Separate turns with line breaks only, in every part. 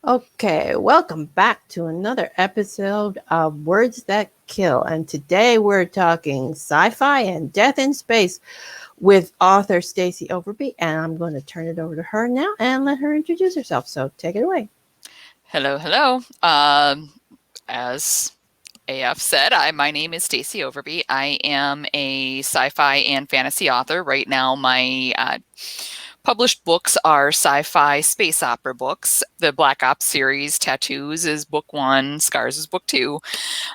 Okay, welcome back to another episode of Words That Kill. And today we're talking sci-fi and death in space with author Stacy Overby. And I'm going to turn it over to her now and let her introduce herself. So take it away.
Hello, hello. As AF said, my name is Stacy Overby. I am a sci-fi and fantasy author. Right now, my published books are sci-fi space opera books. The Black Ops series, Tattoos, is book 1. Scars is book 2.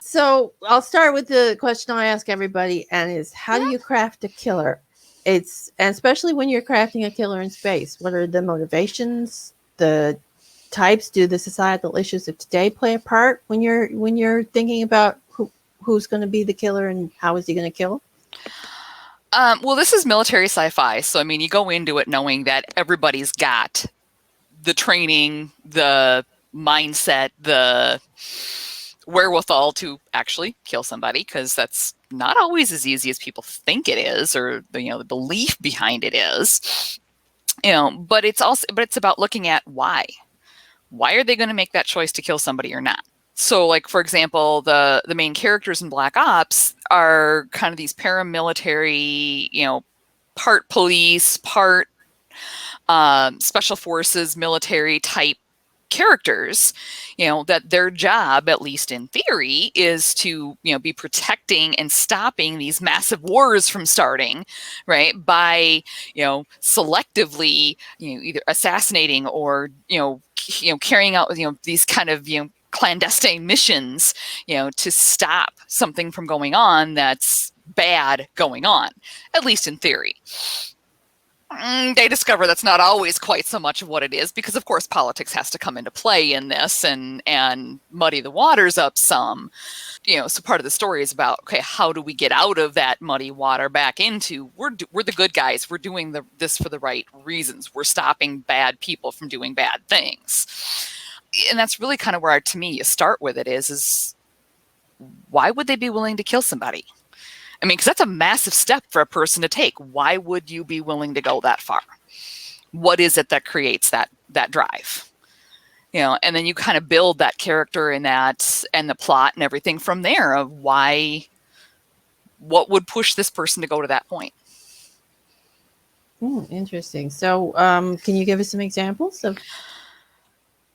So I'll start with the question I ask everybody, and is how do you craft a killer? And especially when you're crafting a killer in space. What are the motivations? The types? Do the societal issues of today play a part when you're thinking about who's going to be the killer and how is he going to kill?
Well, this is military sci-fi, so I mean, you go into it knowing that everybody's got the training, the mindset, the wherewithal to actually kill somebody, because that's not always as easy as people think it is, or the belief behind it is. But it's about looking at why. Why are they going to make that choice to kill somebody or not? So, like, for example, the main characters in Black Ops are kind of these paramilitary, part police, part special forces, military type characters, that their job, at least in theory, is to, be protecting and stopping these massive wars from starting, right? By, selectively, either assassinating or, carrying out, these kind of, clandestine missions, to stop something from going on that's bad going on, at least in theory. They discover that's not always quite so much of what it is, because of course politics has to come into play in this and muddy the waters up some. So part of the story is about, okay, how do we get out of that muddy water back into we're the good guys, we're doing this for the right reasons, we're stopping bad people from doing bad things. And that's really kind of where, to me, you start with it is why would they be willing to kill somebody? I mean, because that's a massive step for a person to take. Why would you be willing to go that far? What is it that creates that drive? And then you kind of build that character and the plot and everything from there of what would push this person to go to that point.
Interesting. So can you give us some examples of?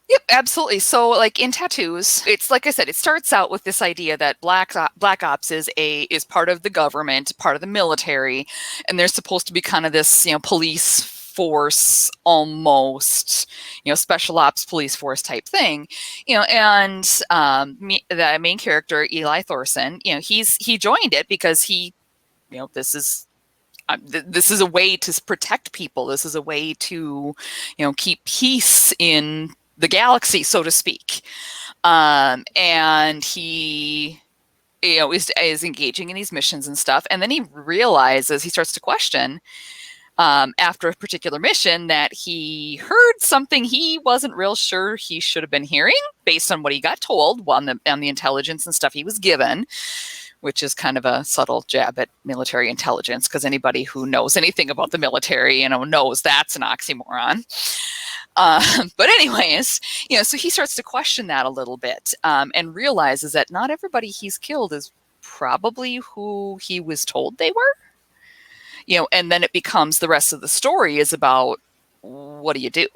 Yep, absolutely. So, like in Tattoos, it's like I said, it starts out with this idea that Black Ops is part of the government, part of the military, and they're supposed to be kind of this, police force almost, special ops police force type thing, and the main character, Eli Thorson, he joined it because he, this is a way to protect people. This is a way to, keep peace in the galaxy, so to speak. And he, is engaging in these missions and stuff. And then he starts to question, after a particular mission, that he heard something he wasn't real sure he should have been hearing based on what he got told on the intelligence and stuff he was given, which is kind of a subtle jab at military intelligence, because anybody who knows anything about the military, knows that's an oxymoron. But anyways, so he starts to question that a little bit, and realizes that not everybody he's killed is probably who he was told they were. And then it becomes, the rest of the story is about, what do you do?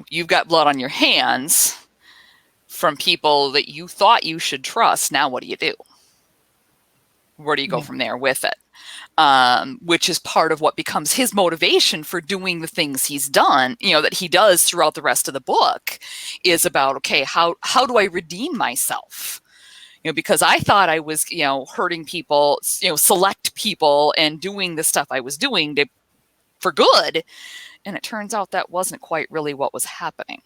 You've got blood on your hands from people that you thought you should trust. Now what do you do? Where do you go from there with it? Which is part of what becomes his motivation for doing the things he's done, that he does throughout the rest of the book, is about, okay, how do I redeem myself? Because I thought I was, hurting people, select people and doing the stuff I was doing for good. And it turns out that wasn't quite really what was happening.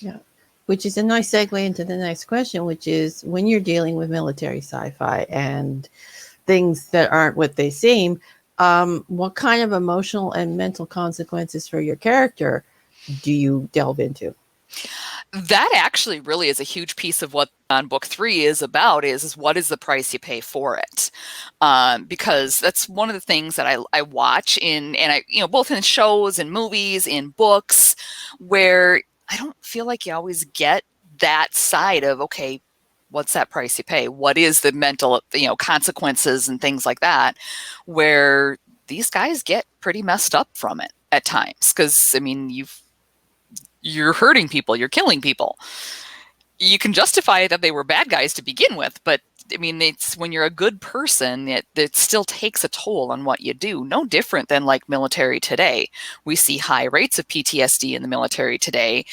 Yeah. Which is a nice segue into the next question, which is, when you're dealing with military sci-fi and things that aren't what they seem, what kind of emotional and mental consequences for your character do you delve into?
That actually really is a huge piece of what on book 3 is about is what is the price you pay for it? Because that's one of the things that I watch and I, both in shows and movies, in books, where I don't feel like you always get that side of, okay, what's that price you pay? What is the mental, consequences and things like that, where these guys get pretty messed up from it at times. Because, I mean, you're hurting people, you're killing people. You can justify that they were bad guys to begin with, but I mean, it's when you're a good person, it still takes a toll on what you do. No different than like military today. We see high rates of PTSD in the military today,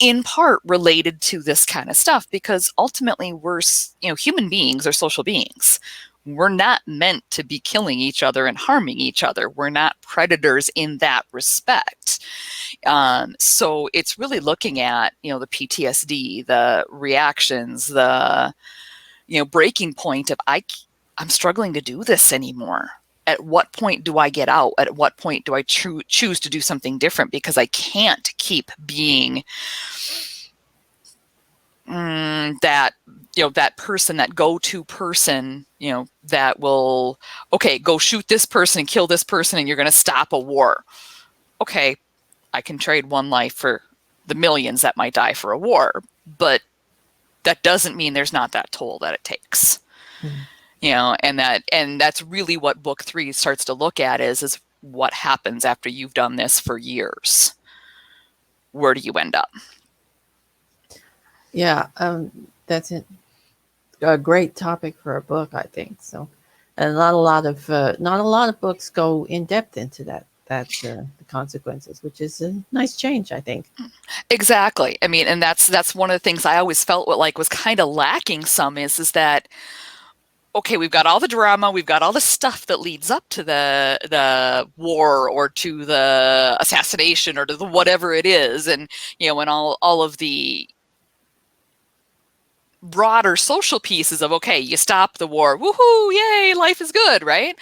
in part related to this kind of stuff, because ultimately we're, human beings are social beings. We're not meant to be killing each other and harming each other. We're not predators in that respect. So it's really looking at, the PTSD, the reactions, the, breaking point of I'm struggling to do this anymore. At what point do I get out? At what point do I choose to do something different? Because I can't keep being that person, that go-to person, that will, okay, go shoot this person and kill this person and you're going to stop a war. Okay, I can trade one life for the millions that might die for a war, but that doesn't mean there's not that toll that it takes. And that's really what book 3 starts to look at is what happens after you've done this for years. Where do you end up?
Yeah, that's a great topic for a book, I think. So, and not a lot of books go in depth into that the consequences, which is a nice change, I think.
Exactly. I mean, and that's one of the things I always felt was kind of lacking some is that, okay, we've got all the drama, we've got all the stuff that leads up to the war or to the assassination or to the whatever it is, and and all of the broader social pieces of, okay, you stop the war, woohoo, yay, life is good, right?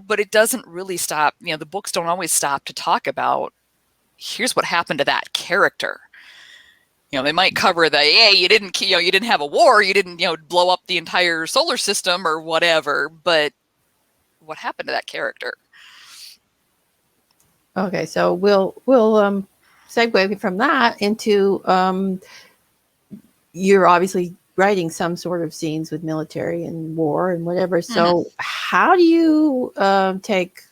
But it doesn't really stop. The books don't always stop to talk about, here's what happened to that character. They might cover the, hey, you didn't have a war, you didn't, blow up the entire solar system or whatever, but what happened to that character?
Okay, so we'll segue from that into you're obviously writing some sort of scenes with military and war and whatever. So how do you take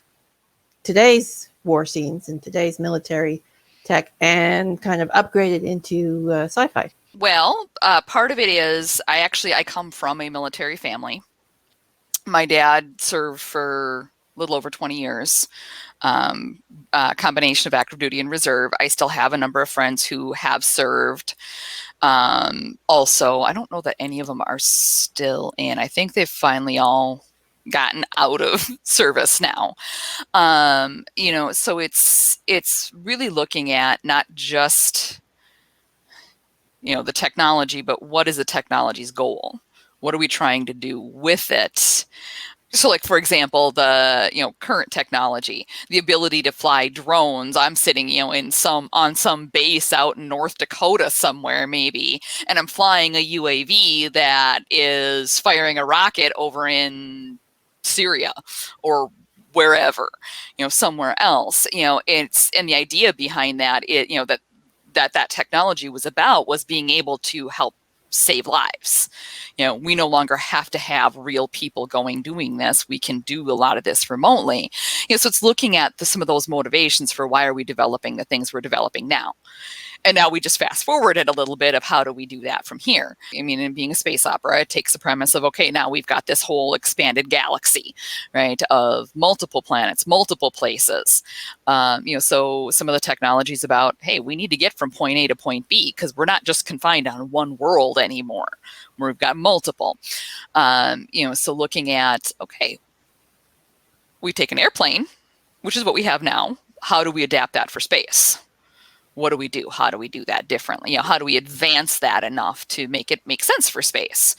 today's war scenes and today's military tech and kind of upgrade it into sci-fi?
Well, part of it is I come from a military family. My dad served for a little over 20 years. Combination of active duty and reserve. I still have a number of friends who have served. Also, I don't know that any of them are still in. I think they've finally all gotten out of service now. So it's really looking at not just, the technology, but what is the technology's goal? What are we trying to do with it? So like, for example, the, current technology, the ability to fly drones. I'm sitting, on some base out in North Dakota somewhere maybe, and I'm flying a UAV that is firing a rocket over in Syria or wherever, somewhere else. And the idea behind that, that technology was about was being able to help save lives. We no longer have to have real people doing this. We can do a lot of this remotely. So it's looking at some of those motivations for why are we developing the things we're developing now. And now we just fast forward it a little bit of how do we do that from here? I mean, in being a space opera, it takes the premise of, okay, now we've got this whole expanded galaxy, right, of multiple planets, multiple places. So some of the technology is about, hey, we need to get from point A to point B because we're not just confined on one world anymore. We've got multiple. So looking at, okay, we take an airplane, which is what we have now. How do we adapt that for space? What do we do? How do we do that differently? How do we advance that enough to make it make sense for space?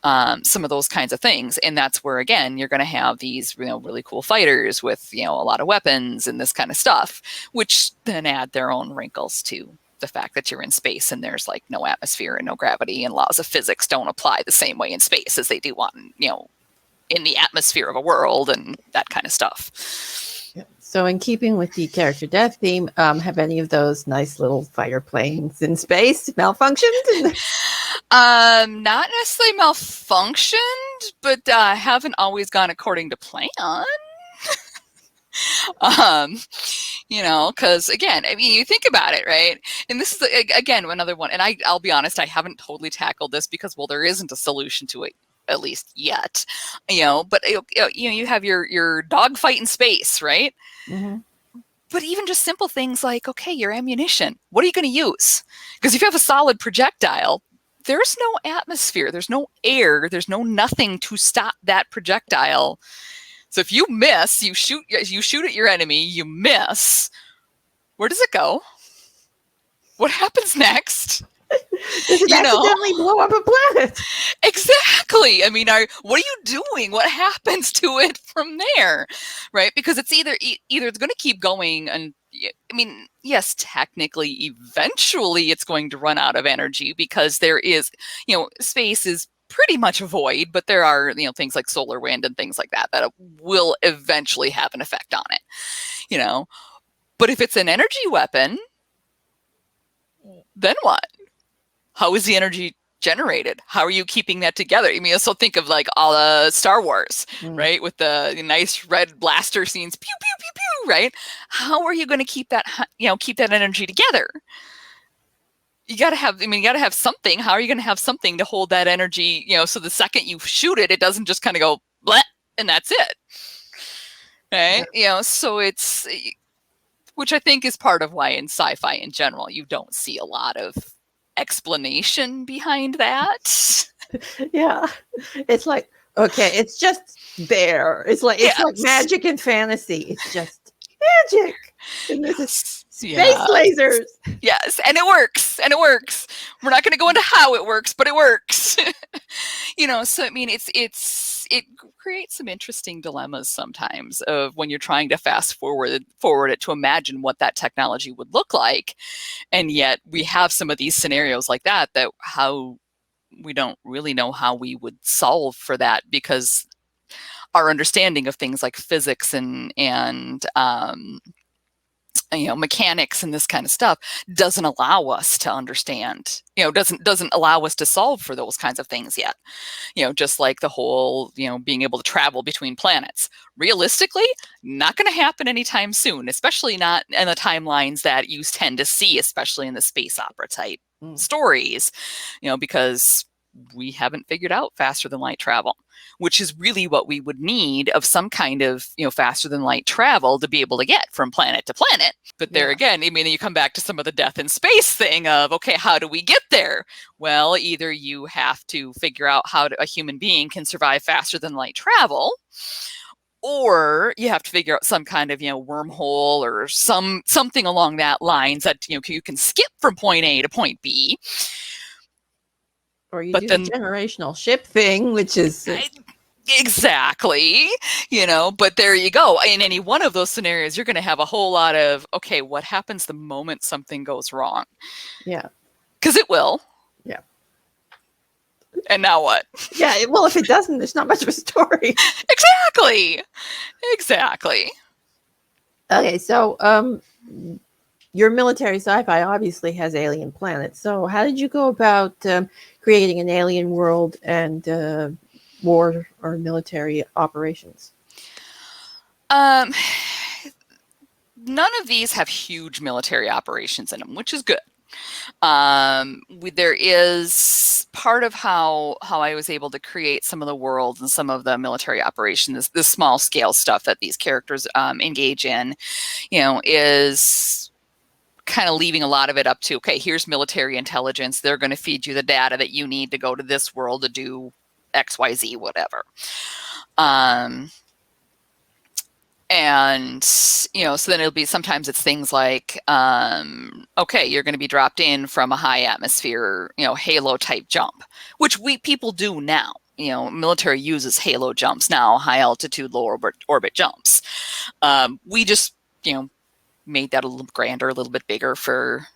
Some of those kinds of things. And that's where, again, you're going to have these, really cool fighters with, a lot of weapons and this kind of stuff, which then add their own wrinkles to the fact that you're in space and there's like no atmosphere and no gravity, and laws of physics don't apply the same way in space as they do on, in the atmosphere of a world and that kind of stuff.
Yeah. So in keeping with the character death theme, have any of those nice little fighter planes in space malfunctioned?
Not necessarily malfunctioned, but haven't always gone according to plan. Because again, I mean, you think about it, right? And this is again another one. And I'll be honest, I haven't totally tackled this because, well, there isn't a solution to it, at least yet. But you have your dogfight in space, right?
Mm-hmm.
But even just simple things like, okay, your ammunition, what are you going to use? Because if you have a solid projectile, there's no atmosphere, there's no air, there's no nothing to stop that projectile. So if you miss, you shoot at your enemy, you miss. Where does it go? What happens next?
Does it accidentally blow up a planet?
Exactly. I mean, what are you doing? What happens to it from there? Right? Because it's either it's going to keep going, and I mean, yes, technically, eventually it's going to run out of energy because there is, space is pretty much a void, but there are, things like solar wind and things like that will eventually have an effect on it, But if it's an energy weapon, then what? How is the energy generated? How are you keeping that together? I mean, so think of like all Star Wars, right? With the nice red blaster scenes, pew, pew, pew, pew, right? How are you going to keep that, keep that energy together? You got to have something. How are you going to have something to hold that energy, so the second you shoot it, it doesn't just kind of go, bleh, and that's it. Right? Yeah. So it's, which I think is part of why in sci-fi in general, you don't see a lot of explanation behind that.
Yeah. It's like, okay, it's just there. It's like magic and fantasy. It's just magic. And this is space lasers.
Yes, and it works. We're not going to go into how it works, but it works. So I mean, it creates some interesting dilemmas sometimes of when you're trying to fast forward it to imagine what that technology would look like, and yet we have some of these scenarios like that how we don't really know how we would solve for that, because our understanding of things like physics and mechanics and this kind of stuff doesn't allow us to understand, doesn't allow us to solve for those kinds of things yet. Just like the whole, being able to travel between planets. Realistically, not going to happen anytime soon, especially not in the timelines that you tend to see, especially in the space opera type stories, because we haven't figured out faster than light travel, which is really what we would need of some kind of, faster than light travel to be able to get from planet to planet. But there again, I mean, you come back to some of the death in space thing of, okay, how do we get there? Well, either you have to figure out how a human being can survive faster than light travel, or you have to figure out some kind of, wormhole or something along that lines that, you can skip from point A to point B.
Or you do the generational ship thing, which is...
Exactly. But there you go. In any one of those scenarios, you're going to have a whole lot of, okay, what happens the moment something goes wrong?
Yeah.
Because it will.
Yeah.
And now what?
Yeah, well, if it doesn't, there's not much of a story.
Exactly.
Okay, so your military sci-fi obviously has alien planets. So how did you go about creating an alien world and war or military operations?
None of these have huge military operations in them, which is good. There is part of how I was able to create some of the worlds and some of the military operations, this small scale stuff that these characters engage in, is kind of leaving a lot of it up to, okay, here's military intelligence. They're going to feed you the data that you need to go to this world to do XYZ, whatever. And, so then it'll be, sometimes it's things like, okay, you're going to be dropped in from a high atmosphere, halo type jump, which people do now. Military uses halo jumps now, high altitude, low orbit jumps. We just, made that a little grander, a little bit bigger for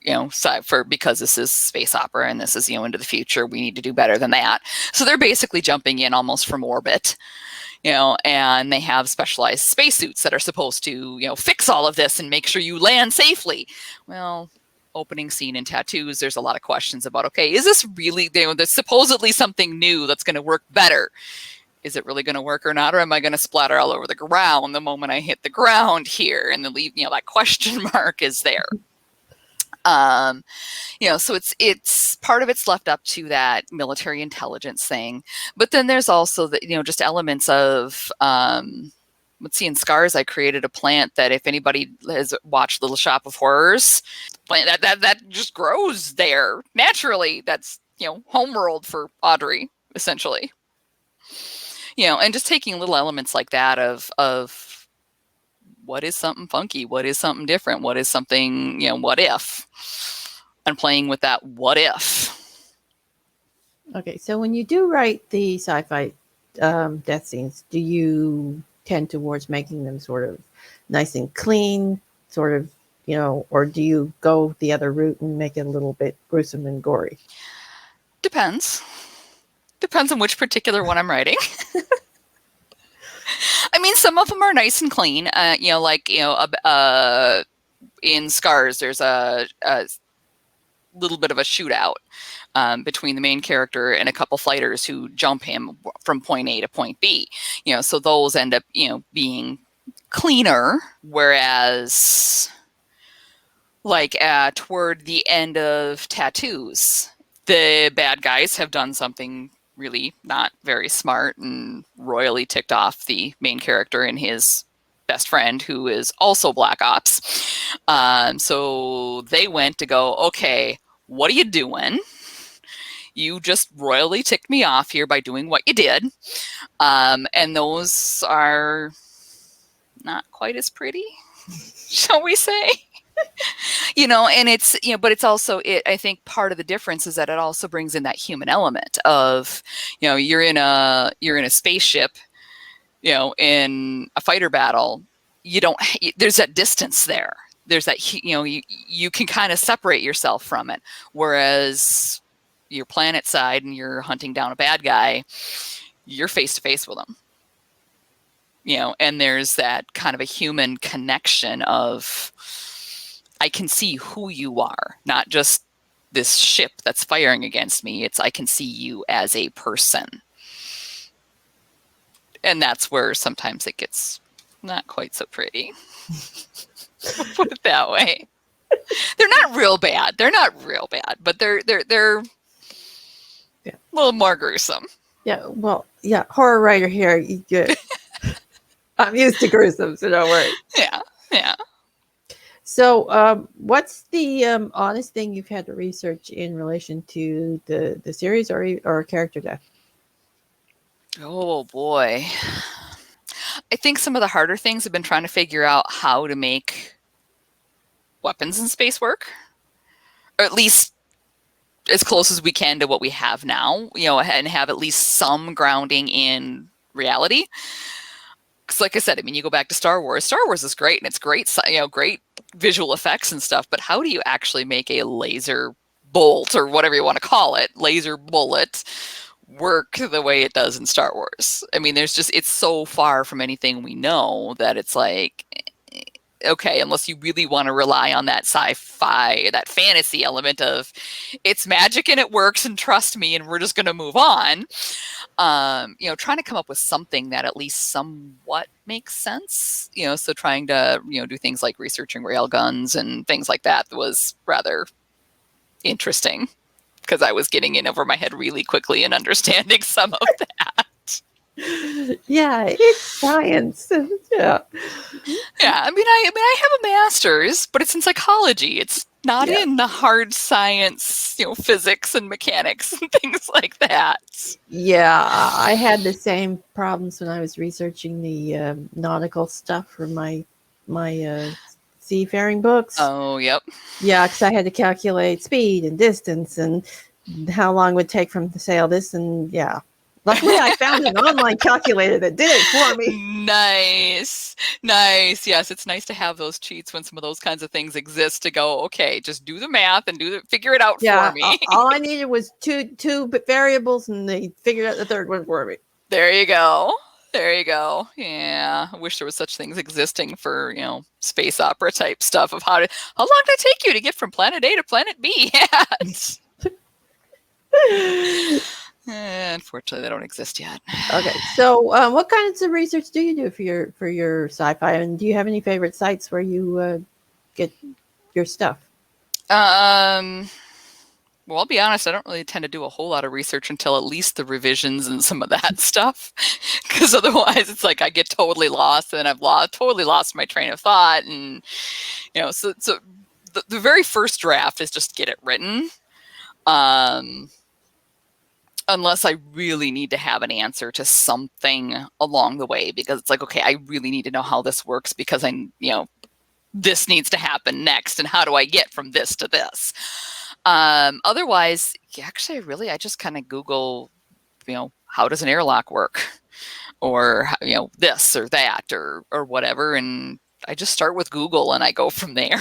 because this is space opera and this is, into the future, we need to do better than that. So they're basically jumping in almost from orbit, and they have specialized spacesuits that are supposed to, fix all of this and make sure you land safely. Well, opening scene in Tattoos, there's a lot of questions about, okay, is this really, there's supposedly something new that's going to work better? Is it really going to work or not? Or am I going to splatter all over the ground the moment I hit the ground here? And that question mark is there. So it's part of it's left up to that military intelligence thing. But then there's also the, just elements of, let's see, in Scars, I created a plant that if anybody has watched Little Shop of Horrors, plant that just grows there naturally. That's, homeworld for Audrey, essentially. And just taking little elements like that of what is something funky? What is something different? What is something, what if? And playing with that what if.
Okay, so when you do write the sci-fi death scenes, do you tend towards making them sort of nice and clean, sort of, or do you go the other route and make it a little bit gruesome and gory? Depends
on which particular one I'm writing. I mean, some of them are nice and clean. In Scars, there's a little bit of a shootout between the main character and a couple fighters who jump him from point A to point B. So those end up, being cleaner, whereas toward the end of Tattoos, the bad guys have done something really not very smart and royally ticked off the main character and his best friend, who is also Black Ops. So they went to go, okay, what are you doing? You just royally ticked me off here by doing what you did. And those are not quite as pretty, shall we say? And it's, but it's also, I think part of the difference is that it also brings in that human element of, you're in a spaceship, in a fighter battle, there's that distance there. There's that, you can kind of separate yourself from it. Whereas your planet side and you're hunting down a bad guy, you're face to face with them. And there's that kind of a human connection of, I can see who you are, not just this ship that's firing against me. It's, I can see you as a person. And that's where sometimes it gets not quite so pretty. Put it that way. They're not real bad. But they're a little more gruesome.
Yeah. Well, yeah. Horror writer here. I'm used to gruesome, so don't worry.
Yeah.
So, what's the honest thing you've had to research in relation to the series or character death?
Oh boy. I think some of the harder things have been trying to figure out how to make weapons in space work, or at least as close as we can to what we have now, and have at least some grounding in reality. Because like I said, I mean, you go back to Star Wars. Star Wars is great, and it's great, great visual effects and stuff, but how do you actually make a laser bolt, or whatever you want to call it, laser bullet, work the way it does in Star Wars? I mean, it's so far from anything we know that it's like, okay, unless you really want to rely on that sci-fi, that fantasy element of it's magic and it works and trust me and we're just going to move on. Trying to come up with something that at least somewhat makes sense. So trying to, do things like researching railguns and things like that was rather interesting, because I was getting in over my head really quickly and understanding some of that.
Yeah, it's science. Yeah.
Yeah, I mean, I have a master's, but it's in psychology. It's not in the hard science, physics and mechanics and things like that.
Yeah, I had the same problems when I was researching the nautical stuff for my seafaring books.
Oh, yep.
Yeah, because I had to calculate speed and distance and how long it would take from to sail this, and yeah, Luckily, I found an online calculator that did it for me.
Nice. Yes, it's nice to have those cheats when some of those kinds of things exist to go, okay, just do the math and figure it out for me.
All I needed was two variables, and they figured out the third one for me.
There you go. Yeah, I wish there was such things existing for, space opera type stuff of how long did it take you to get from planet A to planet B? Unfortunately, they don't exist yet.
Okay, so what kinds of research do you do for your sci-fi, and do you have any favorite sites where you get your stuff?
Well, I'll be honest, I don't really tend to do a whole lot of research until at least the revisions and some of that stuff, because otherwise it's like I get totally lost, and I've totally lost my train of thought, and so the very first draft is just get it written. Unless I really need to have an answer to something along the way, because it's like, okay, I really need to know how this works, because this needs to happen next, and how do I get from this to this? Otherwise, actually, I just kind of Google, how does an airlock work, or this or that or whatever, and I just start with Google and I go from there.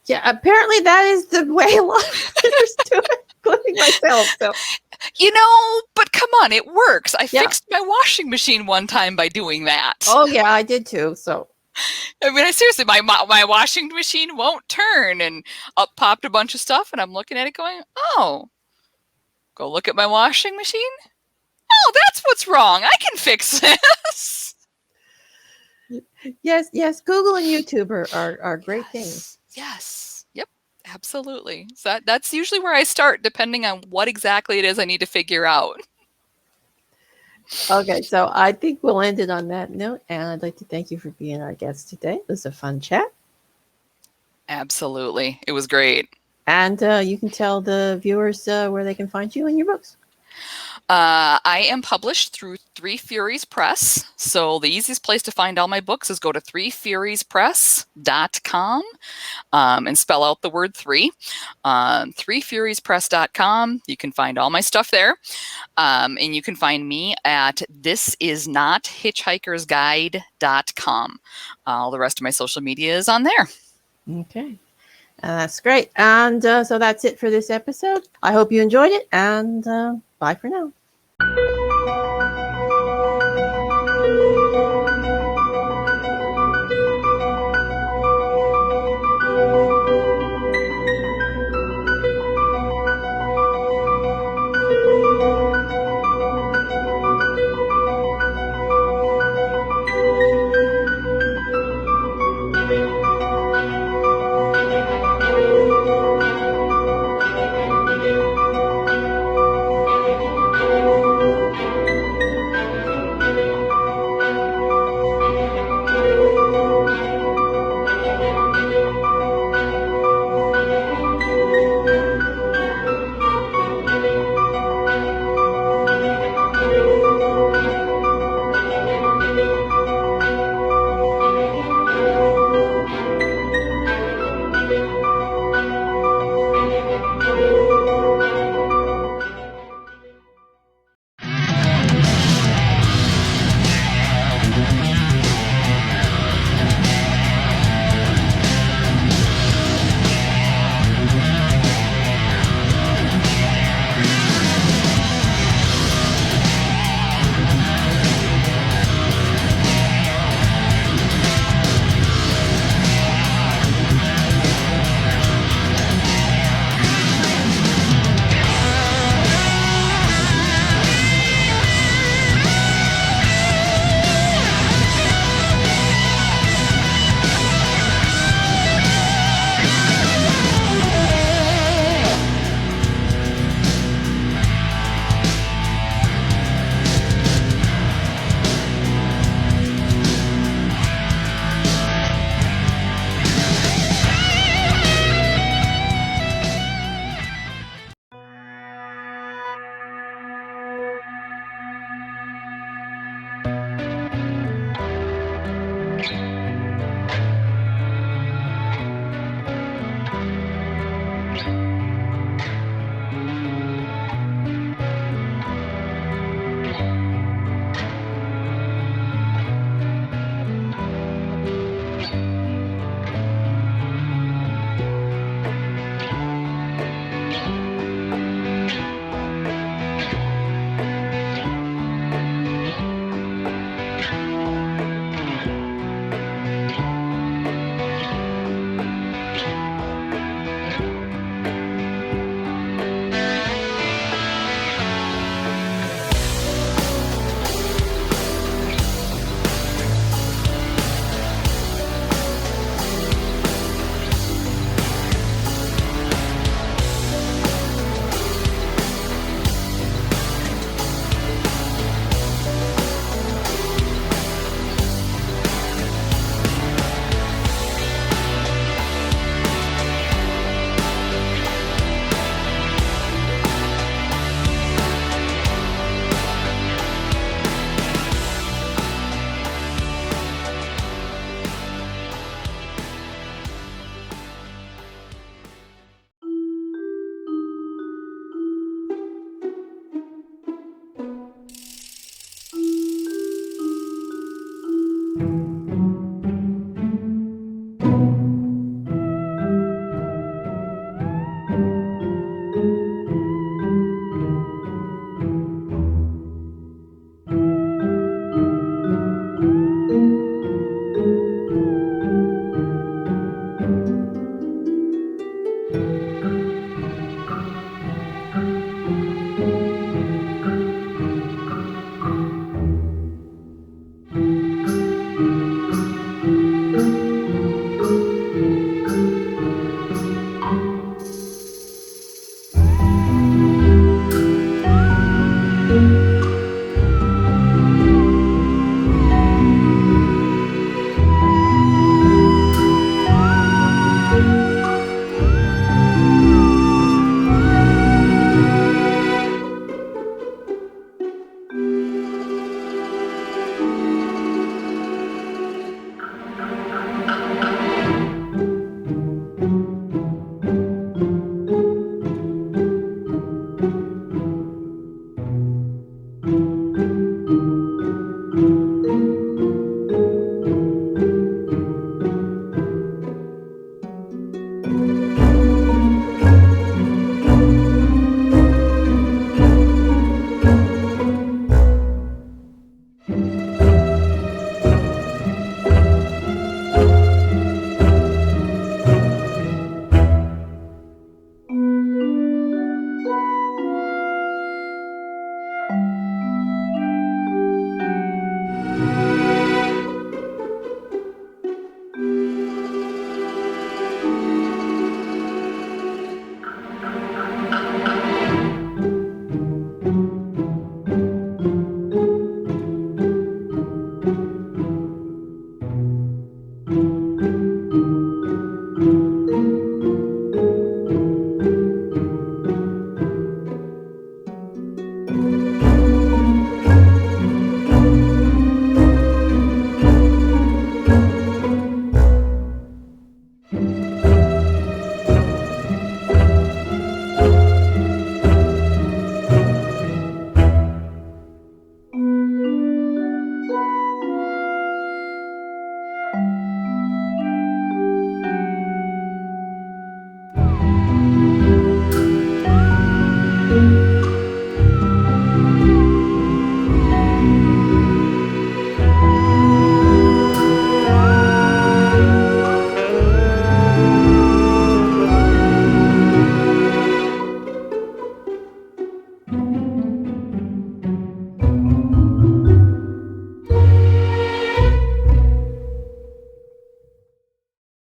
Yeah, apparently that is the way a lot of others do it, including myself. So.
But come on, it works. I fixed my washing machine one time by doing that.
Oh yeah, I did too. So.
I mean, seriously, my washing machine won't turn, and up popped a bunch of stuff, and I'm looking at it going, oh, go look at my washing machine? Oh, that's what's wrong. I can fix this.
Yes. Google and YouTube are great things.
Yes. Yep. Absolutely. So that's usually where I start, depending on what exactly it is I need to figure out.
Okay, so I think we'll end it on that note, and I'd like to thank you for being our guest today. It was a fun chat.
Absolutely. It was great.
And you can tell the viewers where they can find you and your books.
I am published through Three Furies Press. So the easiest place to find all my books is go to threefuriespress.com and spell out the word three. Threefuriespress.com. You can find all my stuff there. And you can find me at thisisnothitchhikersguide.com. All the rest of my social media is on there.
Okay. That's great. And so that's it for this episode. I hope you enjoyed it, and bye for now.